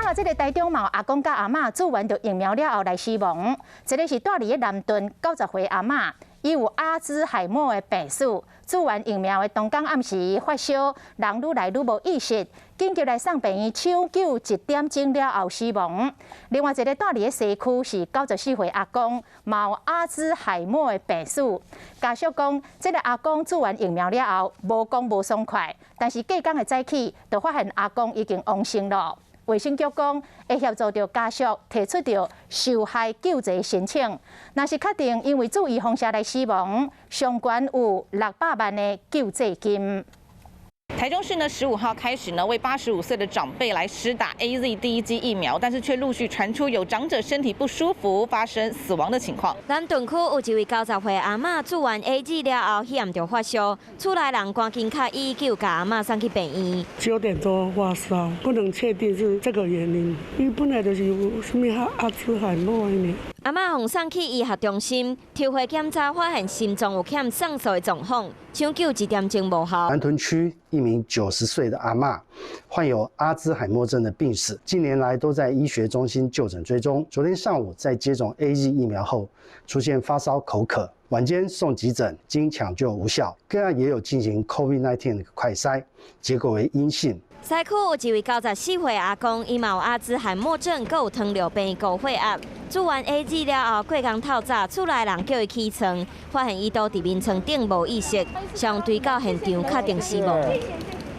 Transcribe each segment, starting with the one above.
啊，这个台中嘛，阿公甲阿嬷做完着疫苗了后来死亡。这个是住伫南屯90岁阿嬷，伊有阿兹海默的病史。做完疫苗的当天暗时发烧，人愈来愈无意识，紧急来送病院抢救1点钟了后死亡。另外一个住伫个西区是94岁阿公，嘛有阿兹海默的病史。家属讲，这个阿公做完疫苗了后，无讲无爽快，但是过工的早起，就发现阿公已经亡生了。卫生局讲会协助着家属提出着受害救济申请，若是确定因为注意放射来死亡，相关有600万的救济金。台中市呢，15号开始呢，为85岁的长辈来施打 AZ 第1剂疫苗，但是却陆续传出有长者身体不舒服，发生死亡的情况。南屯区有一位90岁阿嬷做完 AZ 了后，险着发烧，厝内人赶紧靠119把阿嬷送去病院。9点多发烧，不能确定是这个原因。伊本来就是有什么阿兹海默呢。阿嬷送送去医学中心，抽血检查发现心脏有欠上素的状况，抢救1点钟无效。南屯区一名90岁的阿嬷，患有阿兹海默症的病史，近年来都在医学中心就诊追踪。昨天上午在接种 AZ 疫苗后，出现发烧、口渴，晚间送急诊，经抢救无效，个案也有进行 COVID-19 的快筛，结果为阴性。西区有一位94岁阿公，伊嘛有阿兹海默症，佮有糖尿病、高血压。做完 AZ 了后，过工透早，厝内人叫伊起床，发现伊都伫眠床顶无意识，相对到现场确定死亡。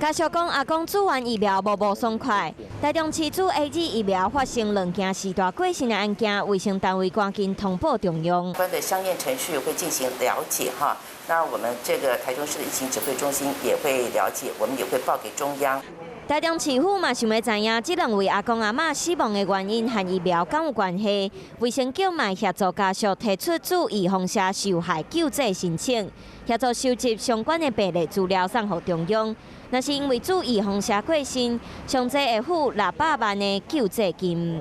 家属讲，阿公做完疫苗无爽快。台中市做 AZ 疫苗发生2件4大过身的案件，卫生单位赶紧通报中央。相关的相验程序会进行了解哈。那我们这个台中市的疫情指挥中心也会了解，我们也会报给中央。台中市府嘛想要知影，这2位阿公阿嬷死亡的原因和疫苗敢有关系？卫生局嘛协助家属提出注意放射受害救济申请，协助收集相关的病例资料送给中央。若是因为注意放射过身，上济会付600万的救济金。